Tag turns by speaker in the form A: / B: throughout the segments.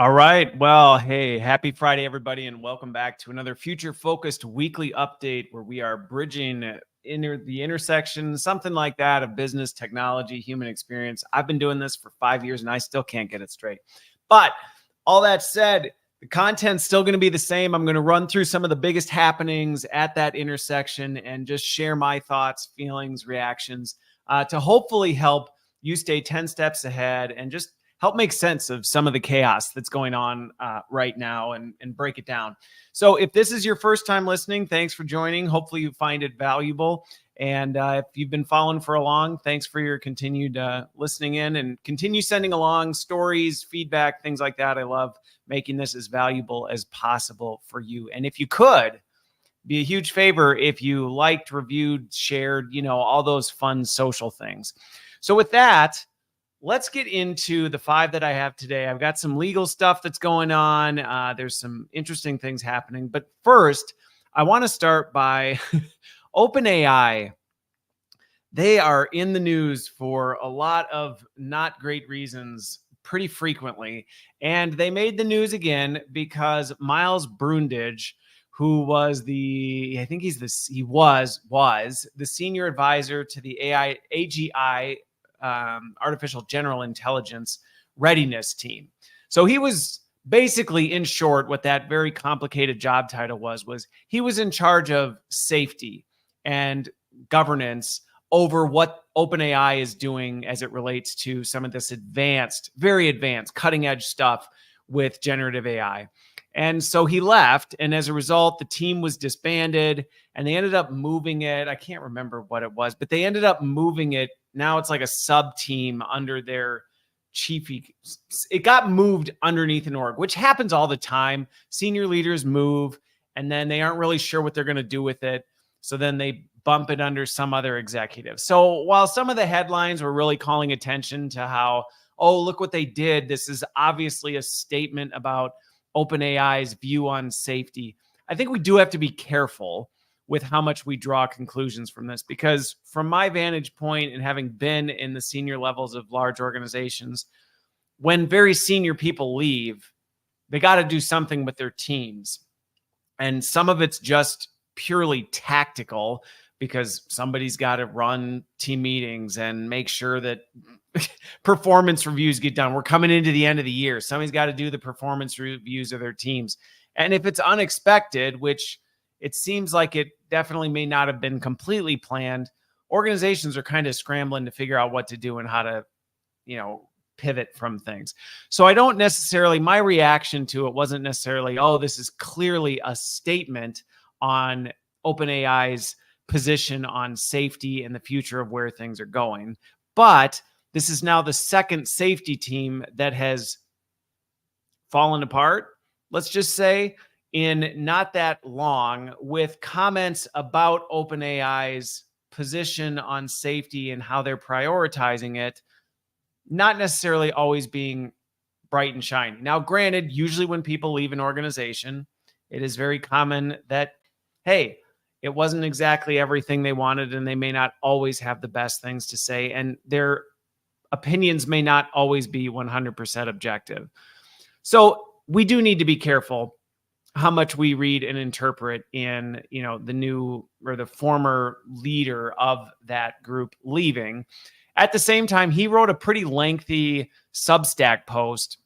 A: All right. Well, hey, happy Friday, everybody, and welcome back to another future-focused weekly update where we are bridging the intersection, something like that, of business, technology, human experience. I've been doing this for 5 years, and I still can't get it straight. But all that said, the content's still going to be the same. I'm going to run through some of the biggest happenings at that intersection and just share my thoughts, feelings, reactions to hopefully help you stay 10 steps ahead and just help make sense of some of the chaos that's going on right now and break it down. So if this is your first time listening, thanks for joining. Hopefully you find it valuable. And if you've been following for a long, thanks for your continued listening in, and continue sending along stories, feedback, things like that. I love making this as valuable as possible for you. And if you could, be a huge favor if you liked, reviewed, shared, all those fun social things. So with that, let's get into the 5 that I have today. I've got some legal stuff that's going on. There's some interesting things happening. But first, I want to start by OpenAI. They are in the news for a lot of not great reasons pretty frequently. And they made the news again because Miles Brundage, who was the senior advisor to the AGI, Artificial General Intelligence Readiness Team. So he was basically, in short, what that very complicated job title was he was in charge of safety and governance over what OpenAI is doing as it relates to some of this very advanced, cutting edge stuff with generative AI. And so he left, and as a result, the team was disbanded, and they ended up moving it. I can't remember what it was, but they ended up moving it. Now it's like a sub team under their chief. It got moved underneath an org, which happens all the time. Senior leaders move, and then they aren't really sure what they're going to do with it. So then they bump it under some other executive. So while some of the headlines were really calling attention to how, oh, look what they did, this is obviously a statement about OpenAI's view on safety, I think we do have to be careful with how much we draw conclusions from this, because from my vantage point and having been in the senior levels of large organizations, when very senior people leave, they got to do something with their teams. And some of it's just purely tactical, because somebody's got to run team meetings and make sure that performance reviews get done. We're coming into the end of the year. Somebody's got to do the performance reviews of their teams. And if it's unexpected, which it seems like it definitely may not have been completely planned, organizations are kind of scrambling to figure out what to do and how to, pivot from things. So I don't necessarily, my reaction to it wasn't necessarily, oh, this is clearly a statement on OpenAI's position on safety and the future of where things are going. But this is now the second safety team that has fallen apart, let's just say, in not that long, with comments about OpenAI's position on safety and how they're prioritizing it, not necessarily always being bright and shiny. Now, granted, usually when people leave an organization, it is very common that, hey, it wasn't exactly everything they wanted, and they may not always have the best things to say, and their opinions may not always be 100% objective. So we do need to be careful how much we read and interpret in, the new or the former leader of that group leaving. At the same time, he wrote a pretty lengthy Substack post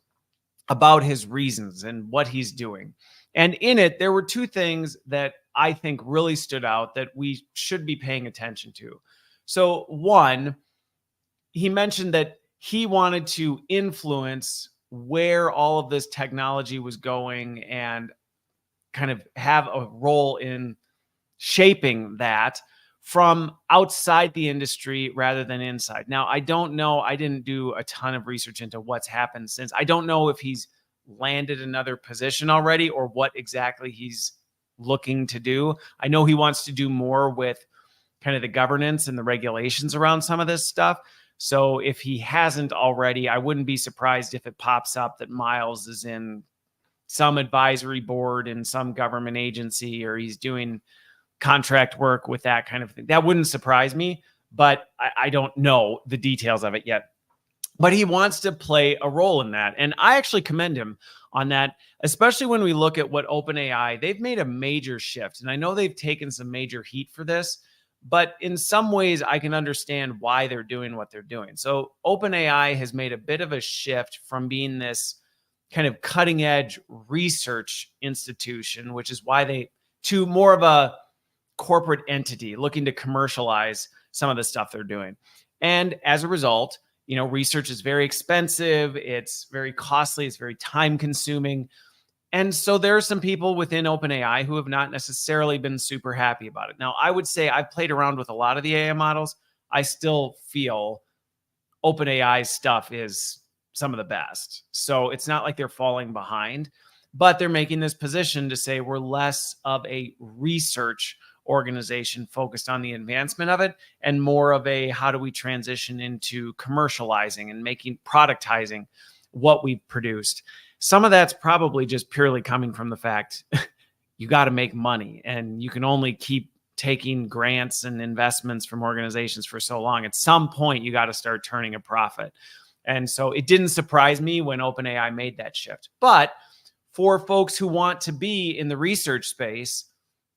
A: about his reasons and what he's doing. And in it, there were 2 things that I think really stood out that we should be paying attention to. So one, he mentioned that he wanted to influence where all of this technology was going and kind of have a role in shaping that from outside the industry rather than inside. Now, I don't know. I didn't do a ton of research into what's happened since. I don't know if he's landed another position already or what exactly he's looking to do. I know he wants to do more with kind of the governance and the regulations around some of this stuff. So if he hasn't already, I wouldn't be surprised if it pops up that Miles is in some advisory board in some government agency, or he's doing contract work with that kind of thing. That wouldn't surprise me, but I don't know the details of it yet. but he wants to play a role in that. And I actually commend him on that, especially when we look at what OpenAI, they've made a major shift. And I know they've taken some major heat for this, but in some ways I can understand why they're doing what they're doing. So OpenAI has made a bit of a shift from being this kind of cutting edge research institution, which is why to more of a corporate entity looking to commercialize some of the stuff they're doing. And as a result, research is very expensive. It's very costly. It's very time consuming. And so there are some people within OpenAI who have not necessarily been super happy about it. Now, I would say I've played around with a lot of the AI models. I still feel OpenAI's stuff is some of the best. So it's not like they're falling behind, but they're making this position to say we're less of a research organization focused on the advancement of it and more of a how do we transition into commercializing and productizing what we've produced. Some of that's probably just purely coming from the fact you got to make money and you can only keep taking grants and investments from organizations for so long. At some point, you got to start turning a profit. And so it didn't surprise me when OpenAI made that shift. But for folks who want to be in the research space,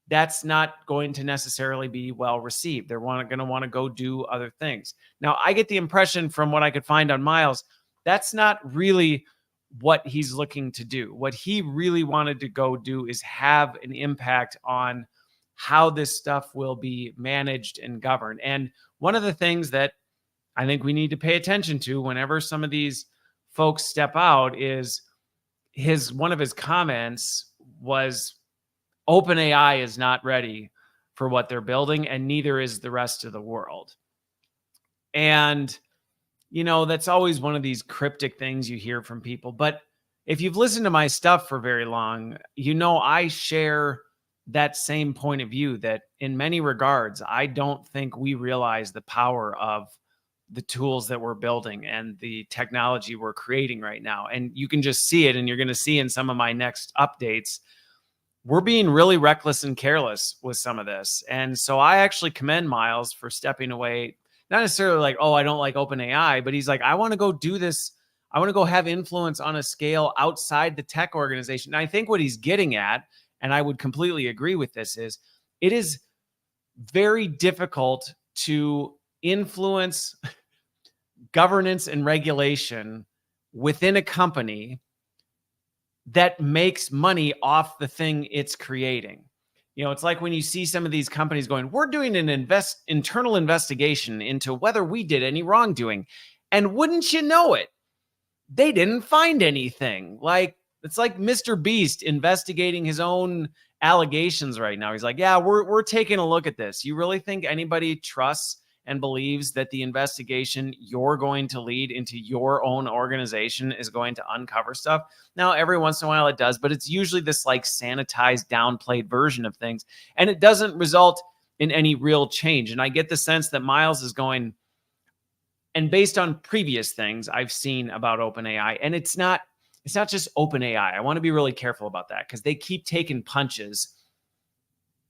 A: that's not going to necessarily be well received. They're going to want to go do other things. Now, I get the impression from what I could find on Miles, that's not really what he's looking to do. What he really wanted to go do is have an impact on how this stuff will be managed and governed. And one of the things that I think we need to pay attention to whenever some of these folks step out is one of his comments was OpenAI is not ready for what they're building, and neither is the rest of the world. And, that's always one of these cryptic things you hear from people. But if you've listened to my stuff for very long, I share that same point of view that in many regards, I don't think we realize the power of the tools that we're building and the technology we're creating right now. And you can just see it, and you're going to see in some of my next updates, we're being really reckless and careless with some of this. And so I actually commend Miles for stepping away, not necessarily like, oh, I don't like OpenAI, but he's like, I want to go do this. I want to go have influence on a scale outside the tech organization. And I think what he's getting at, and I would completely agree with this, is it is very difficult to influence governance and regulation within a company that makes money off the thing it's creating. It's like when you see some of these companies going, we're doing an internal investigation into whether we did any wrongdoing. And wouldn't you know it, they didn't find anything. It's like Mr. Beast investigating his own allegations right now. He's like, yeah, we're taking a look at this. You really think anybody trusts and believes that the investigation you're going to lead into your own organization is going to uncover stuff? Now, every once in a while it does, but it's usually this sanitized, downplayed version of things. And it doesn't result in any real change. And I get the sense that Miles is going, and based on previous things I've seen about OpenAI, and it's not just OpenAI. I want to be really careful about that because they keep taking punches.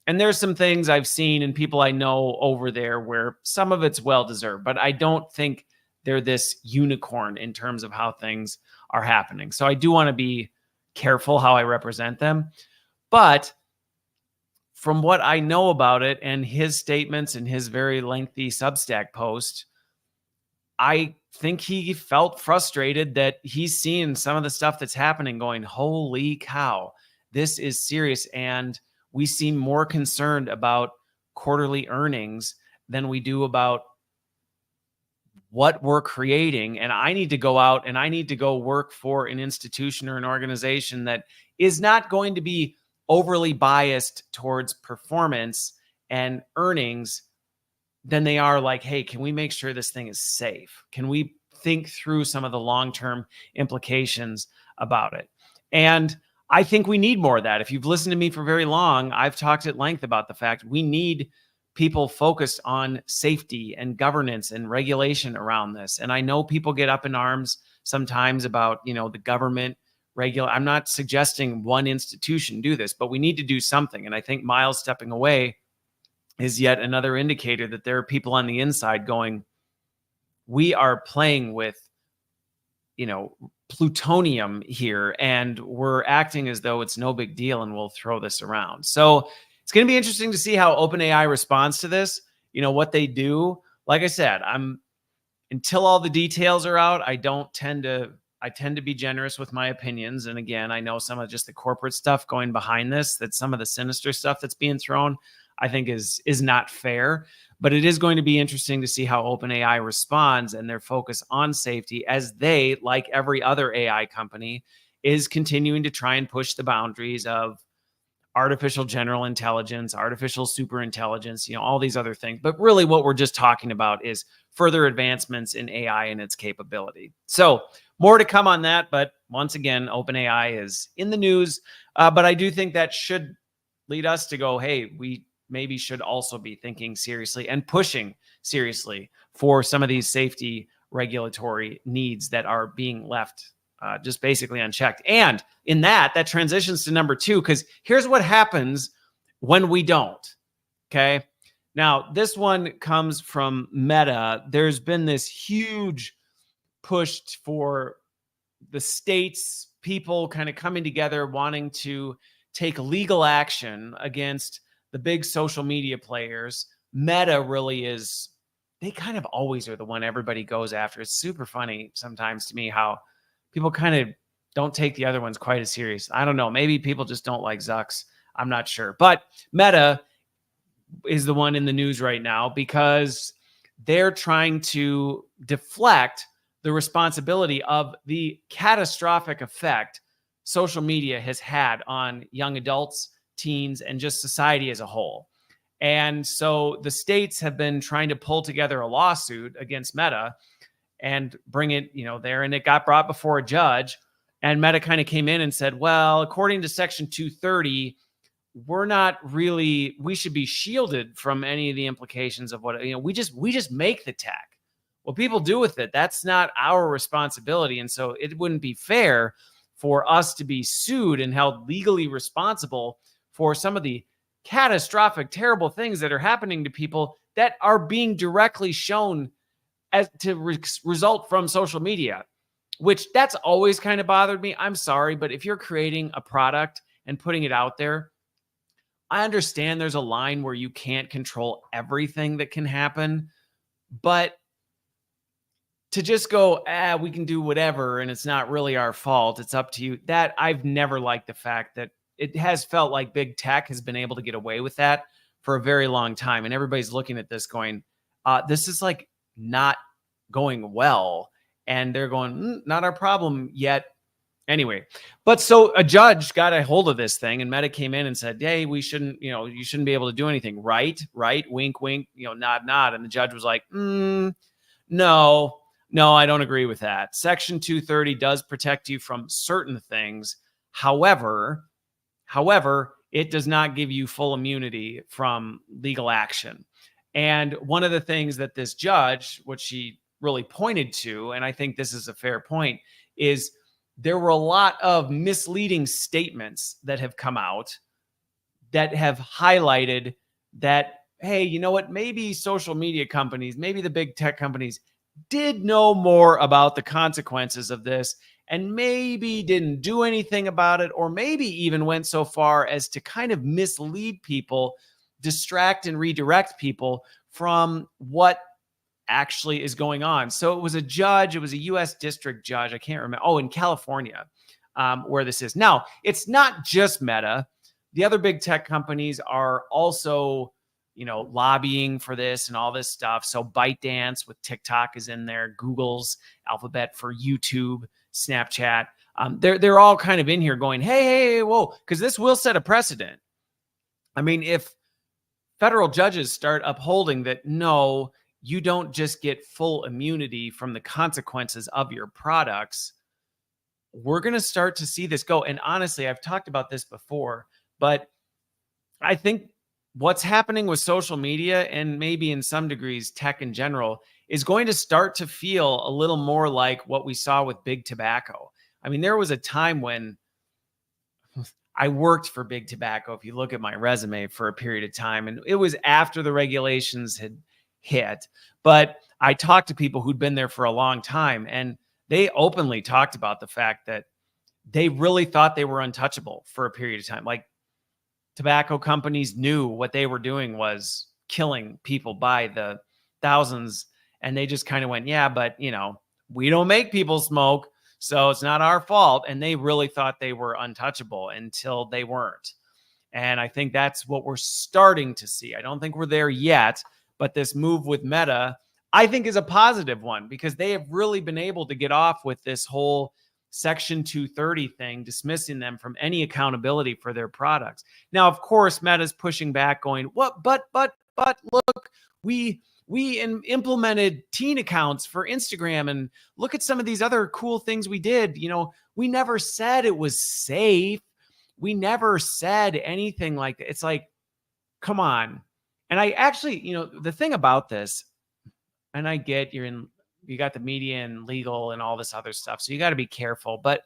A: And there's some things I've seen and people I know over there where some of it's well-deserved, but I don't think they're this unicorn in terms of how things are happening. So I do want to be careful how I represent them. But from what I know about it and his statements and his very lengthy Substack post, I think he felt frustrated that he's seeing some of the stuff that's happening going, holy cow, this is serious. And we seem more concerned about quarterly earnings than we do about what we're creating. And I need to go out and I need to go work for an institution or an organization that is not going to be overly biased towards performance and earnings than they are like, hey, can we make sure this thing is safe? Can we think through some of the long-term implications about it? And I think we need more of that. If you've listened to me for very long, I've talked at length about the fact we need people focused on safety and governance and regulation around this. And I know people get up in arms sometimes about, the government I'm not suggesting one institution do this, but we need to do something. And I think Miles stepping away is yet another indicator that there are people on the inside going, we are playing with plutonium here, and we're acting as though it's no big deal and we'll throw this around. So it's going to be interesting to see how OpenAI responds to this, what they do. Like I said, until all the details are out, I tend to be generous with my opinions. And again, I know some of just the corporate stuff going behind this, that some of the sinister stuff that's being thrown, I think is not fair. But it is going to be interesting to see how OpenAI responds and their focus on safety, as they, like every other AI company, is continuing to try and push the boundaries of artificial general intelligence, artificial super intelligence, all these other things. But really what we're just talking about is further advancements in AI and its capability. So more to come on that. But once again, OpenAI is in the news. But I do think that should lead us to go, hey, we maybe should also be thinking seriously and pushing seriously for some of these safety regulatory needs that are being left just basically unchecked. And in that transitions to number 2, because here's what happens when we don't. Okay. Now, this one comes from Meta. There's been this huge push for the states, people kind of coming together, wanting to take legal action against the big social media players. Meta really is, they kind of always are the one everybody goes after. It's super funny sometimes to me how people kind of don't take the other ones quite as serious. I don't know. Maybe people just don't like Zucks. I'm not sure. But Meta is the one in the news right now because they're trying to deflect the responsibility of the catastrophic effect social media has had on young adults, teens, and just society as a whole. And so the states have been trying to pull together a lawsuit against Meta and bring it, there. And it got brought before a judge. And Meta kind of came in and said, well, according to Section 230, we should be shielded from any of the implications of what, we just make the tech. What people do with it, that's not our responsibility. And so it wouldn't be fair for us to be sued and held legally responsible for some of the catastrophic, terrible things that are happening to people that are being directly shown as to result from social media, which that's always kind of bothered me. I'm sorry, but if you're creating a product and putting it out there, I understand there's a line where you can't control everything that can happen, but to just go, we can do whatever, and it's not really our fault, it's up to you. That I've never liked the fact that it has felt like big tech has been able to get away with that for a very long time. And everybody's looking at this going, this is like not going well. And they're going, not our problem yet. Anyway, but so a judge got a hold of this thing, and Meta came in and said, hey, we shouldn't, you shouldn't be able to do anything. Right, wink, wink, nod, nod. And the judge was like, no, I don't agree with that. Section 230 does protect you from certain things. However, it does not give you full immunity from legal action. And one of the things that this judge, what she really pointed to, and I think this is a fair point, is there were a lot of misleading statements that have come out that have highlighted that, hey, you know what? Maybe social media companies, maybe the big tech companies did know more about the consequences of this and maybe didn't do anything about it, or maybe even went so far as to kind of mislead people, distract and redirect people from what actually is going on. So it was a judge, it was a U.S. district judge, I can't remember, in California, where this is. Now, it's not just Meta. The other big tech companies are also lobbying for this and all this stuff. So ByteDance with TikTok is in there, Google's Alphabet for YouTube, Snapchat. They're all kind of in here going, hey, whoa, because this will set a precedent. I mean, if federal judges start upholding that, no, you don't just get full immunity from the consequences of your products, we're going to start to see this go. And honestly, I've talked about this before, but I think what's happening with social media, and maybe in some degrees tech in general, is going to start to feel a little more like what we saw with big tobacco. I mean, there was a time when I worked for big tobacco, if you look at my resume, for a period of time, and it was after the regulations had hit. But I talked to people who'd been there for a long time, and they openly talked about the fact that they really thought they were untouchable for a period of time. Like, tobacco companies knew what they were doing was killing people by the thousands. And they just kind of went, yeah, but we don't make people smoke, so it's not our fault. And they really thought they were untouchable until they weren't. And I think that's what we're starting to see. I don't think we're there yet, but this move with Meta, I think, is a positive one, because they have really been able to get off with this whole Section 230 thing, dismissing them from any accountability for their products. Now, of course, Meta's pushing back, going, what? But look, we implemented teen accounts for Instagram, and look at some of these other cool things we did. We never said it was safe. We never said anything like that. It's like, come on. And I actually, the thing about this, and I get you got the media and legal and all this other stuff, so you got to be careful, but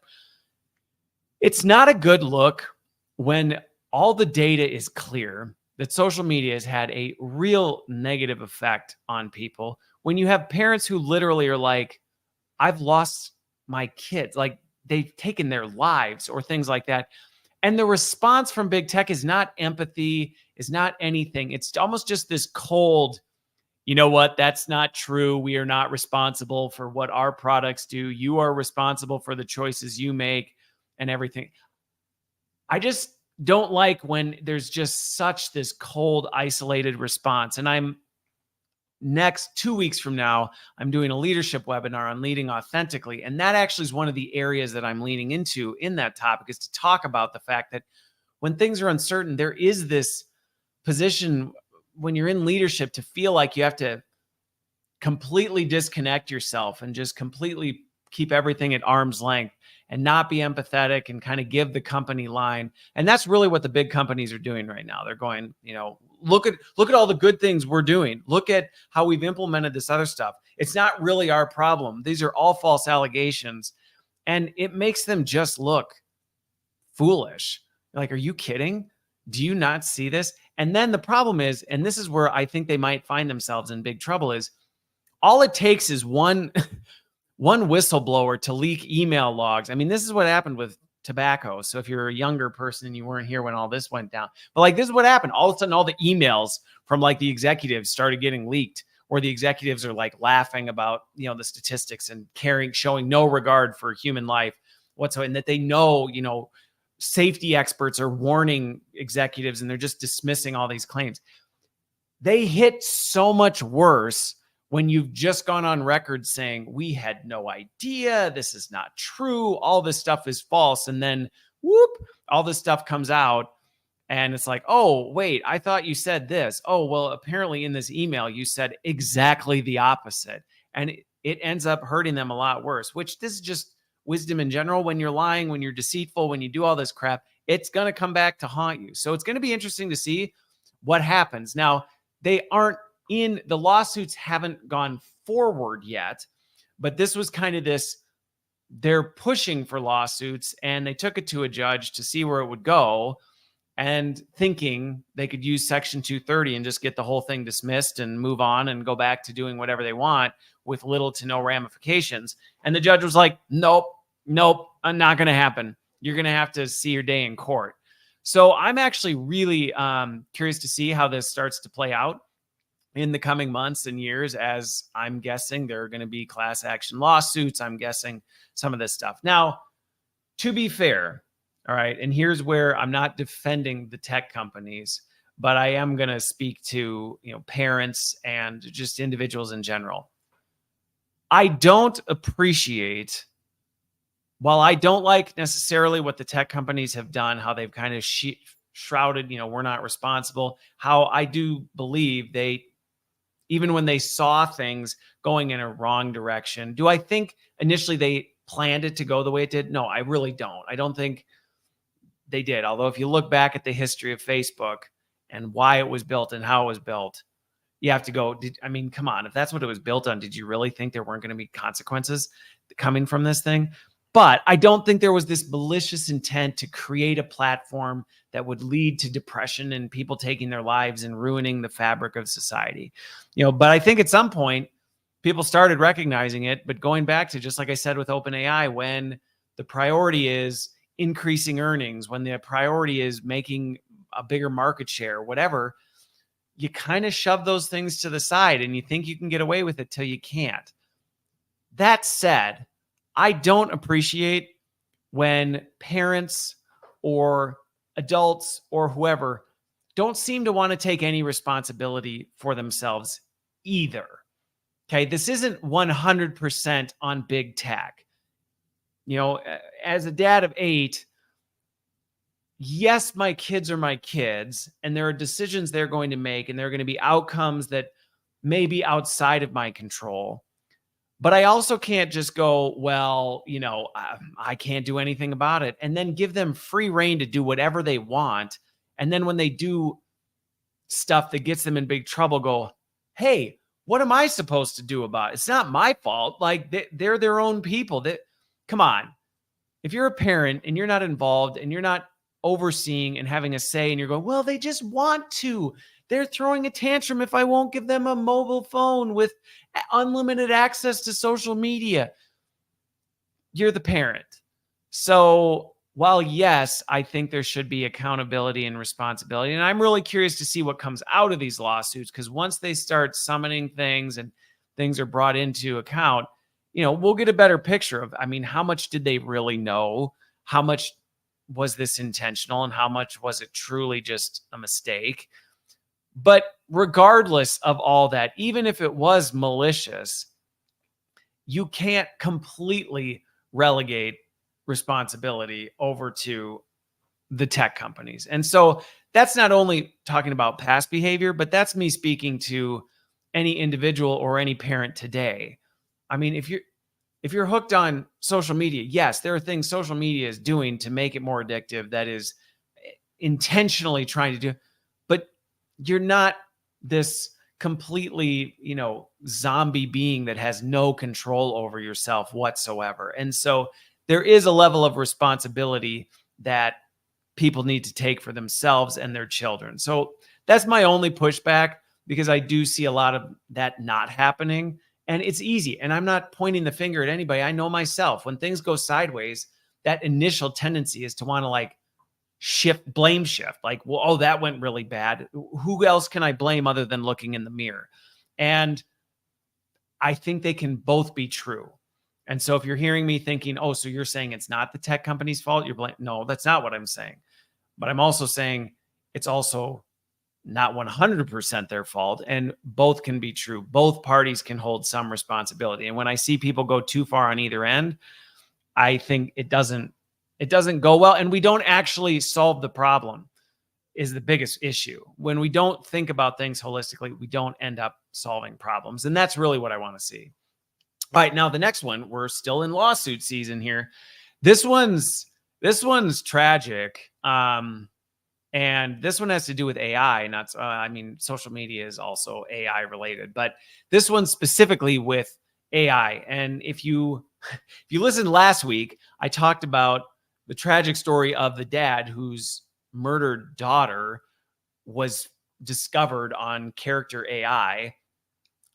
A: it's not a good look when all the data is clear that social media has had a real negative effect on people. When you have parents who literally are like, I've lost my kids, like they've taken their lives or things like that. And the response from big tech is not empathy, is not anything. It's almost just this cold, you know what, that's not true. We are not responsible for what our products do. You are responsible for the choices you make and everything. I just don't like when there's just such this cold, isolated response. And I'm next 2 weeks from now, I'm doing a leadership webinar on leading authentically. And that actually is one of the areas that I'm leaning into in that topic, is to talk about the fact that when things are uncertain, there is this position when you're in leadership to feel like you have to completely disconnect yourself and just completely keep everything at arm's length and not be empathetic and kind of give the company line. And that's really what the big companies are doing right now. They're going, look at all the good things we're doing. Look at how we've implemented this other stuff. It's not really our problem. These are all false allegations. And it makes them just look foolish. Like, are you kidding? Do you not see this? And then the problem is, and this is where I think they might find themselves in big trouble, is all it takes is one whistleblower to leak email logs. I mean, this is what happened with tobacco. So if you're a younger person and you weren't here when all this went down, but like, this is what happened. All of a sudden, all the emails from like the executives started getting leaked, or the executives are like laughing about, the statistics and showing no regard for human life whatsoever. And that they know, safety experts are warning executives and they're just dismissing all these claims. They hit so much worse when you've just gone on record saying, we had no idea, this is not true, all this stuff is false. And then whoop, all this stuff comes out and it's like, oh, wait, I thought you said this. Oh, well, apparently in this email, you said exactly the opposite. And it ends up hurting them a lot worse, which this is just wisdom in general. When you're lying, when you're deceitful, when you do all this crap, it's going to come back to haunt you. So it's going to be interesting to see what happens. Now, the lawsuits haven't gone forward yet, but this was kind of they're pushing for lawsuits, and they took it to a judge to see where it would go, and thinking they could use Section 230 and just get the whole thing dismissed and move on and go back to doing whatever they want with little to no ramifications. And the judge was like, nope, not going to happen. You're going to have to see your day in court. So I'm actually really curious to see how this starts to play out in the coming months and years, as I'm guessing there are going to be class action lawsuits. I'm guessing some of this stuff. Now, to be fair, all right, and here's where I'm not defending the tech companies, but I am going to speak to, parents and just individuals in general. I don't appreciate, while I don't like necessarily what the tech companies have done, how they've kind of shrouded, we're not responsible, how I do believe even when they saw things going in a wrong direction, do I think initially they planned it to go the way it did? No, I really don't. I don't think they did. Although if you look back at the history of Facebook and why it was built and how it was built, you have to go, come on, if that's what it was built on, did you really think there weren't going to be consequences coming from this thing? But I don't think there was this malicious intent to create a platform that would lead to depression and people taking their lives and ruining the fabric of society. But I think at some point, people started recognizing it. But going back to just like I said with OpenAI, when the priority is increasing earnings, when the priority is making a bigger market share, whatever, you kind of shove those things to the side and you think you can get away with it till you can't. That said, I don't appreciate when parents or adults or whoever don't seem to want to take any responsibility for themselves either. Okay, this isn't 100% on big tech. You know, as a dad of 8, yes, my kids are my kids, and there are decisions they're going to make, and there are going to be outcomes that may be outside of my control. But I also can't just go, well, you know, I can't do anything about it, and then give them free rein to do whatever they want. And then when they do stuff that gets them in big trouble, go, hey, what am I supposed to do about it? It's not my fault. Like they're their own people. Come on. If you're a parent and you're not involved and you're not overseeing and having a say, and you're going, well, they just want to. They're throwing a tantrum if I won't give them a mobile phone with unlimited access to social media. You're the parent. So while yes, I think there should be accountability and responsibility, and I'm really curious to see what comes out of these lawsuits, because once they start summoning things and things are brought into account, you know, we'll get a better picture of, I mean, how much did they really know? How much was this intentional? And how much was it truly just a mistake? But regardless of all that, even if it was malicious, you can't completely relegate responsibility over to the tech companies. And so that's not only talking about past behavior, but that's me speaking to any individual or any parent today. I mean, if you're hooked on social media, yes, there are things social media is doing to make it more addictive, that is intentionally trying to do, but you're not this completely, you know, zombie being that has no control over yourself whatsoever. And so there is a level of responsibility that people need to take for themselves and their children. So that's my only pushback, because I do see a lot of that not happening. And it's easy. And I'm not pointing the finger at anybody. I know myself, when things go sideways, that initial tendency is to want to like blame shift. Like, well, oh, that went really bad. Who else can I blame other than looking in the mirror? And I think they can both be true. And so if you're hearing me thinking, oh, so you're saying it's not the tech company's fault, you're blaming. No, that's not what I'm saying. But I'm also saying it's also not 100% their fault, and both can be true. Both parties can hold some responsibility. And when I see people go too far on either end, I think it doesn't go well, and we don't actually solve the problem is the biggest issue. When we don't think about things holistically, we don't end up solving problems. And that's really what I want to see. All right, now the next one, we're still in lawsuit season here. This one's tragic. And this one has to do with AI, not, I mean, social media is also AI related, but this one specifically with AI. And if you listened last week, I talked about the tragic story of the dad whose murdered daughter was discovered on Character.AI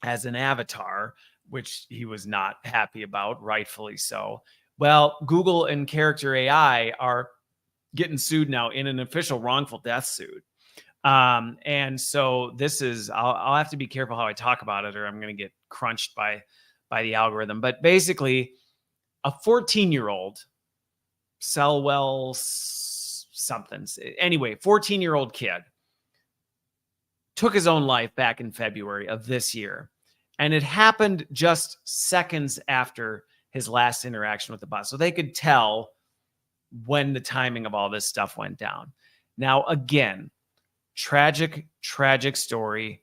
A: as an avatar, which he was not happy about, rightfully so. Well, Google and Character.AI are getting sued now in an official wrongful death suit. And so this is, I'll have to be careful how I talk about it, or I'm going to get crunched by the algorithm. But basically, a 14-year-old, Selwell something, anyway, 14-year-old kid took his own life back in February of this year. And it happened just seconds after his last interaction with the bus. So they could tell when the timing of all this stuff went down. Now, again, tragic story.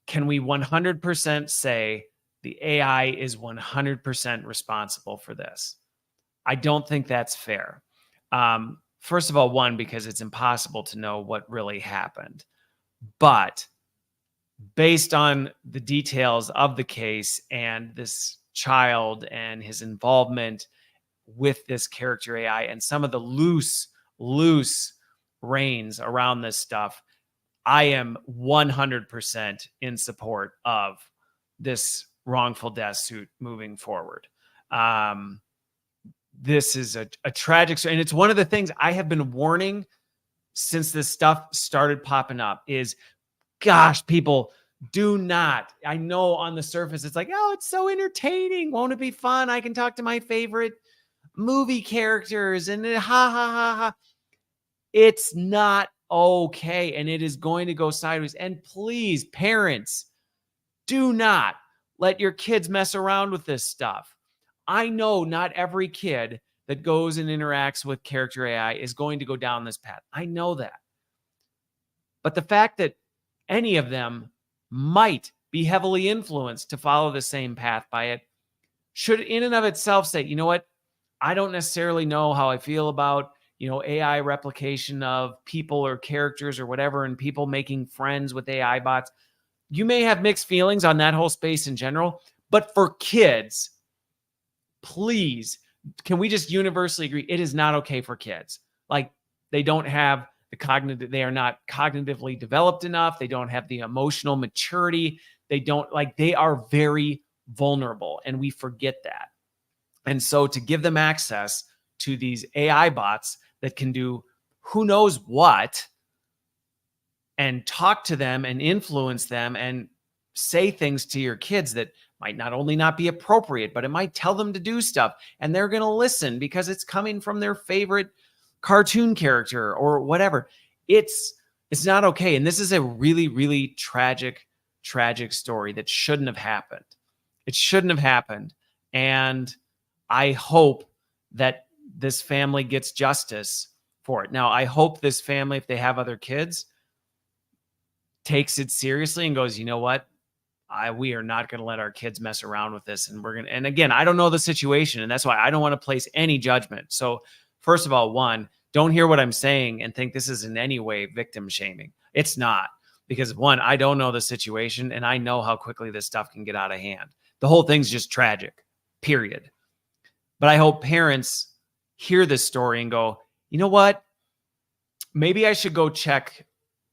A: Can we 100% say the AI is 100% responsible for this? I don't think that's fair. First of all, one, because it's impossible to know what really happened. But based on the details of the case and this child and his involvement with this Character AI and some of the loose reins around this stuff, I am 100% in support of this wrongful death suit moving forward. This is a tragic story. And it's one of the things I have been warning since this stuff started popping up is, gosh, people, do not. I know on the surface, it's like, oh, it's so entertaining. Won't it be fun? I can talk to my favorite movie characters and ha ha ha ha. It's not okay. And it is going to go sideways. And please, parents, do not let your kids mess around with this stuff. I know not every kid that goes and interacts with character AI is going to go down this path. I know that. But the fact that any of them might be heavily influenced to follow the same path by it should in and of itself say, you know what? I don't necessarily know how I feel about, AI replication of people or characters or whatever, and people making friends with AI bots. You may have mixed feelings on that whole space in general, but for kids, please, can we just universally agree? It is not okay for kids. Like, they don't have they are not cognitively developed enough. They don't have the emotional maturity. They are very vulnerable, and we forget that. And so to give them access to these AI bots that can do who knows what and talk to them and influence them and say things to your kids that might not only not be appropriate, but it might tell them to do stuff, and they're going to listen because it's coming from their favorite cartoon character or whatever. It's not okay. And this is a really, really tragic story that shouldn't have happened. It shouldn't have happened. And I hope that this family gets justice for it. Now, I hope this family, if they have other kids, takes it seriously and goes, you know what? We are not going to let our kids mess around with this. And again, I don't know the situation, and that's why I don't want to place any judgment. So first of all, one, don't hear what I'm saying and think this is in any way victim shaming. It's not, because one, I don't know the situation, and I know how quickly this stuff can get out of hand. The whole thing's just tragic, period. But I hope parents hear this story and go, you know what? Maybe I should go check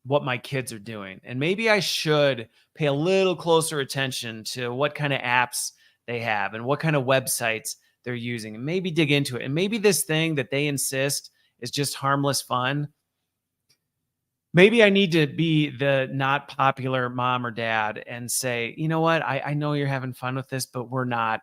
A: what my kids are doing. And maybe I should pay a little closer attention to what kind of apps they have and what kind of websites they're using, and maybe dig into it. And maybe this thing that they insist is just harmless fun. Maybe I need to be the not popular mom or dad and say, you know what? I know you're having fun with this, but we're not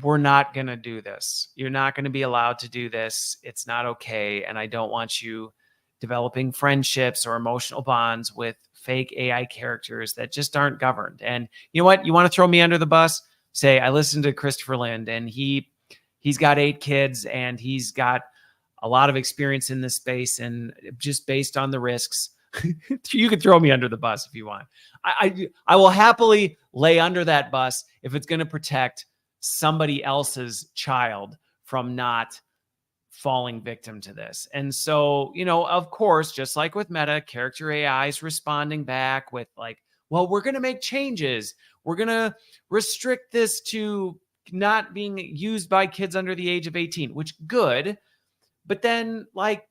A: going to do this. You're not going to be allowed to do this. It's not okay. And I don't want you developing friendships or emotional bonds with fake AI characters that just aren't governed. And you know what? You want to throw me under the bus? Say, I listened to Christopher Lind, and he's got 8 kids, and he's got a lot of experience in this space, and just based on the risks, you can throw me under the bus if you want. I will happily lay under that bus if it's going to protect somebody else's child from not falling victim to this. And so, of course, just like with Meta, character AI is responding back with like, well, we're going to make changes. We're going to restrict this to not being used by kids under the age of 18, which good. But then, like,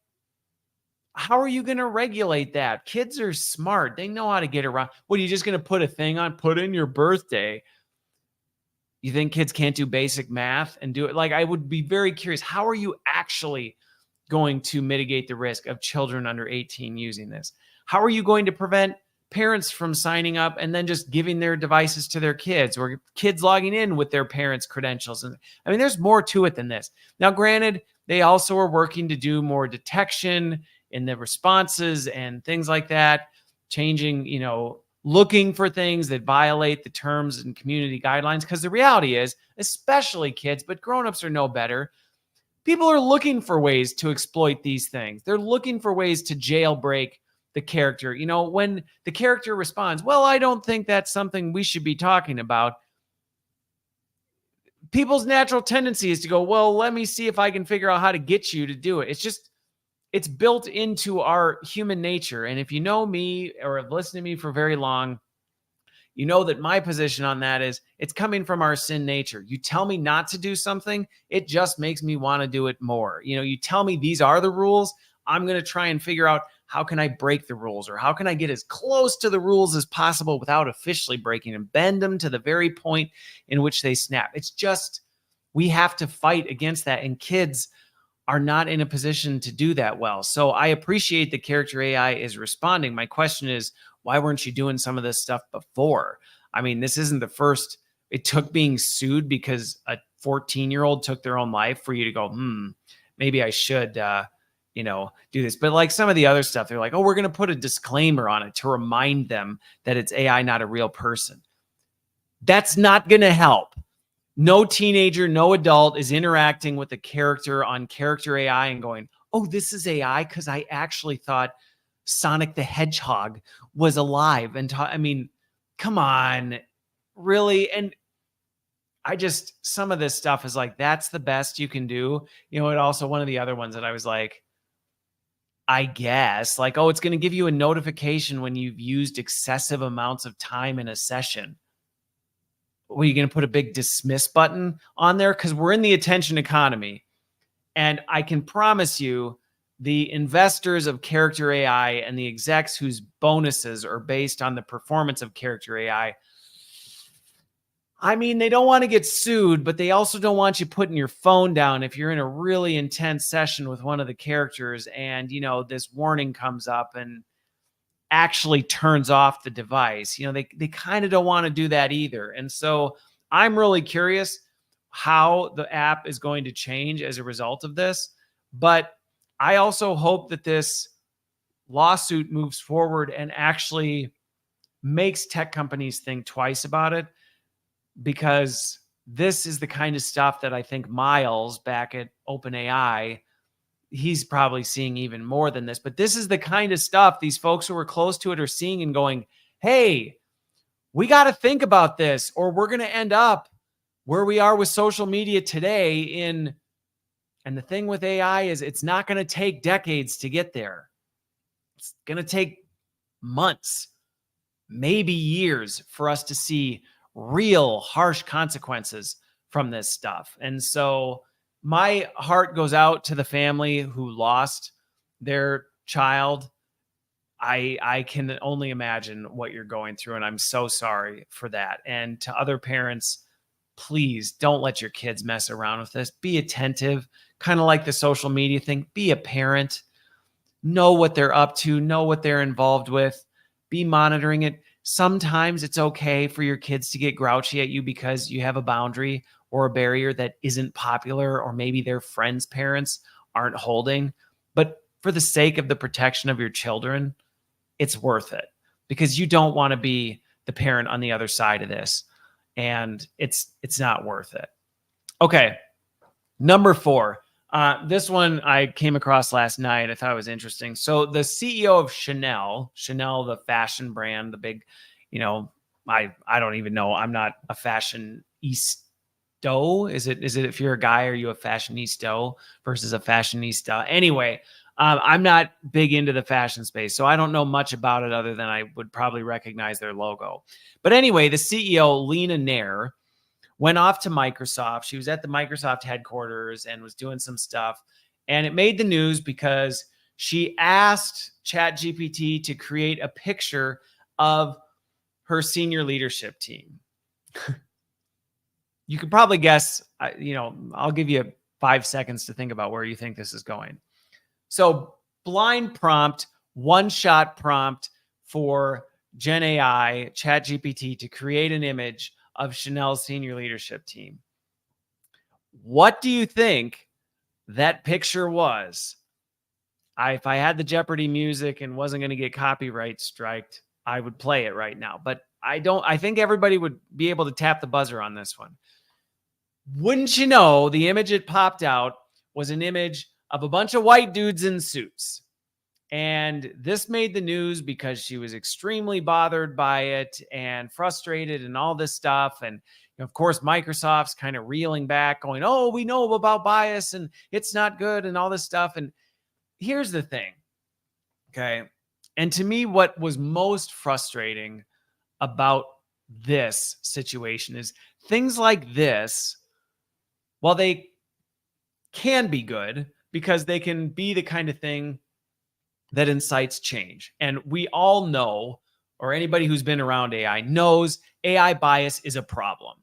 A: how are you going to regulate that? Kids are smart. They know how to get around. What, are you just going to put a thing on, put in your birthday? You think kids can't do basic math and do it? Like, I would be very curious. How are you actually going to mitigate the risk of children under 18 using this? How are you going to prevent parents from signing up and then just giving their devices to their kids, or kids logging in with their parents' credentials? And I mean, there's more to it than this. Now, granted, they also are working to do more detection in the responses and things like that, changing, looking for things that violate the terms and community guidelines. Because the reality is, especially kids, but grownups are no better, people are looking for ways to exploit these things. They're looking for ways to jailbreak the character. When the character responds, well, I don't think that's something we should be talking about, people's natural tendency is to go, well, let me see if I can figure out how to get you to do it. It's built into our human nature. And if you know me or have listened to me for very long, you know that my position on that is it's coming from our sin nature. You tell me not to do something, it just makes me want to do it more. You tell me these are the rules, I'm going to try and figure out how can I break the rules, or how can I get as close to the rules as possible without officially breaking and bend them to the very point in which they snap. It's just, we have to fight against that. And kids are not in a position to do that well. So I appreciate the Character.AI is responding. My question is, why weren't you doing some of this stuff before? I mean, this isn't the first. It took being sued because a 14-year-old took their own life for you to go, maybe I should, do this. But like some of the other stuff, they're like, oh, we're going to put a disclaimer on it to remind them that it's AI, not a real person. That's not going to help. No teenager, no adult is interacting with a character on Character.AI and going, oh, this is AI because I actually thought Sonic the Hedgehog was alive. And I mean, come on, really? And some of this stuff is like, that's the best you can do. And also one of the other ones that I was like, I guess, like, oh, it's going to give you a notification when you've used excessive amounts of time in a session. Are you going to put a big dismiss button on there? Because we're in the attention economy. And I can promise you, the investors of Character.AI and the execs whose bonuses are based on the performance of Character.AI, I mean, they don't want to get sued, but they also don't want you putting your phone down if you're in a really intense session with one of the characters and, this warning comes up and actually turns off the device. They kind of don't want to do that either. And so I'm really curious how the app is going to change as a result of this. But I also hope that this lawsuit moves forward and actually makes tech companies think twice about it, because this is the kind of stuff that I think Miles back at OpenAI, he's probably seeing even more than this. But this is the kind of stuff these folks who are close to it are seeing and going, hey, we got to think about this, or we're going to end up where we are with social media today. And the thing with AI is it's not going to take decades to get there. It's going to take months, maybe years, for us to see real harsh consequences from this stuff. And so my heart goes out to the family who lost their child. I can only imagine what you're going through, and I'm so sorry for that. And to other parents, please don't let your kids mess around with this. Be attentive, kind of like the social media thing. Be a parent. Know what they're up to. Know what they're involved with. Be monitoring it. Sometimes it's okay for your kids to get grouchy at you because you have a boundary or a barrier that isn't popular, or maybe their friends' parents aren't holding. But for the sake of the protection of your children, it's worth it, because you don't want to be the parent on the other side of this. And it's not worth it. Okay. Number 4. This one I came across last night. I thought it was interesting. So the CEO of Chanel, the fashion brand, the big, I don't even know. I'm not a fashionista. Is it if you're a guy, are you a fashionista versus a fashionista? Anyway, I'm not big into the fashion space, so I don't know much about it other than I would probably recognize their logo. But anyway, the CEO, Lena Nair, went off to Microsoft. She was at the Microsoft headquarters and was doing some stuff. And it made the news because she asked ChatGPT to create a picture of her senior leadership team. You could probably guess, I'll give you 5 seconds to think about where you think this is going. So blind prompt, one-shot prompt for Gen AI, ChatGPT, to create an image of Chanel's senior leadership team. What do you think that picture was? If I had the Jeopardy music and wasn't going to get copyright striked, I would play it right now. But I think everybody would be able to tap the buzzer on this one. Wouldn't you know, the image it popped out was an image of a bunch of white dudes in suits. And this made the news because she was extremely bothered by it and frustrated and all this stuff. And of course, Microsoft's kind of reeling back, going, oh, we know about bias and it's not good and all this stuff. And here's the thing. Okay. And to me, what was most frustrating about this situation is things like this, while they can be good because they can be the kind of thing that incites change. And we all know, or anybody who's been around AI knows, AI bias is a problem.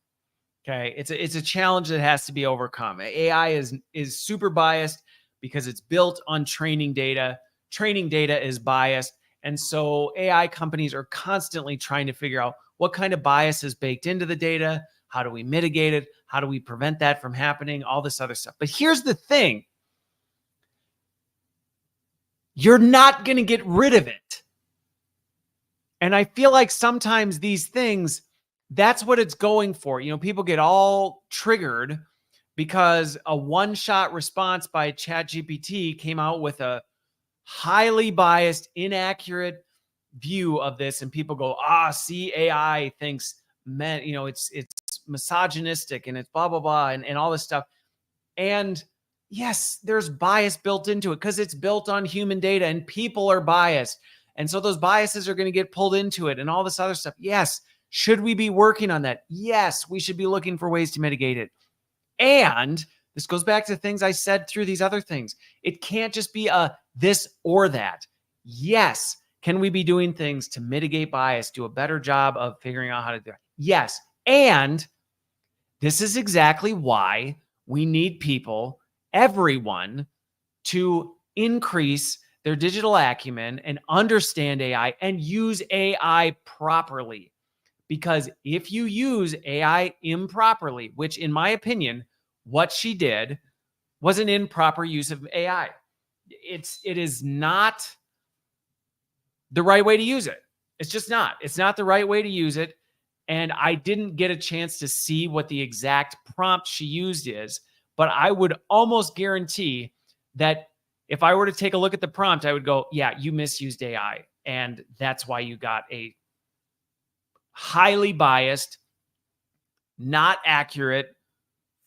A: Okay, it's a challenge that has to be overcome. AI is super biased because it's built on training data. Training data is biased, and so AI companies are constantly trying to figure out what kind of bias is baked into the data. How do we mitigate it? How do we prevent that from happening? All this other stuff. But here's the thing: you're not going to get rid of it. And I feel like sometimes these things, that's what it's going for. People get all triggered because a one-shot response by ChatGPT came out with a highly biased, inaccurate view of this, and people go, see, AI thinks men, it's misogynistic and it's blah blah blah and all this stuff. And yes, there's bias built into it because it's built on human data and people are biased. And so those biases are going to get pulled into it and all this other stuff. Yes. Should we be working on that? Yes, we should be looking for ways to mitigate it. And this goes back to things I said through these other things. It can't just be a this or that. Yes. Can we be doing things to mitigate bias, do a better job of figuring out how to do it? Yes. And this is exactly why we need people, everyone, to increase their digital acumen and understand AI and use AI properly. Because if you use AI improperly, which in my opinion, what she did was an improper use of AI. It is not the right way to use it. It's just not. It's not the right way to use it. And I didn't get a chance to see what the exact prompt she used is, but I would almost guarantee that if I were to take a look at the prompt, I would go, yeah, you misused AI. And that's why you got a highly biased, not accurate,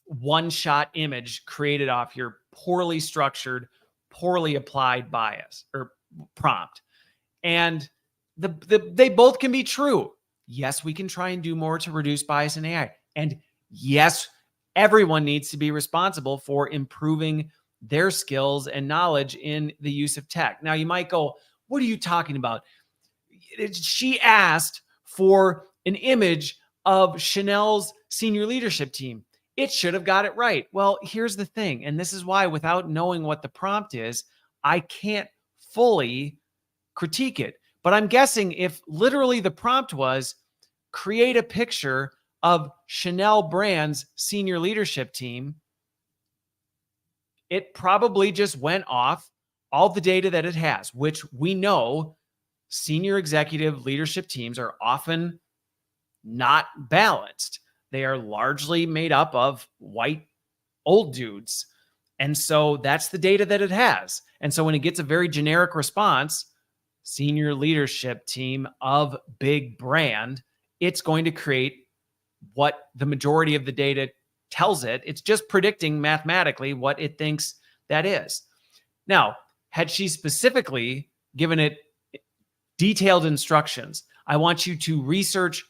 A: one-shot image created off your poorly structured, poorly applied bias or prompt. And they both can be true. Yes, we can try and do more to reduce bias in AI. And yes, everyone needs to be responsible for improving their skills and knowledge in the use of tech. Now, you might go, what are you talking about? She asked for an image of Chanel's senior leadership team. It should have got it right. Well, here's the thing, and this is why without knowing what the prompt is, I can't fully critique it. But I'm guessing if literally the prompt was create a picture of Chanel brand's senior leadership team, it probably just went off all the data that it has, which we know senior executive leadership teams are often not balanced. They are largely made up of white old dudes. And so that's the data that it has. And so when it gets a very generic response, senior leadership team of big brand, it's going to create what the majority of the data tells it. It's just predicting mathematically what it thinks that is. Now, had she specifically given it detailed instructions, I want you to research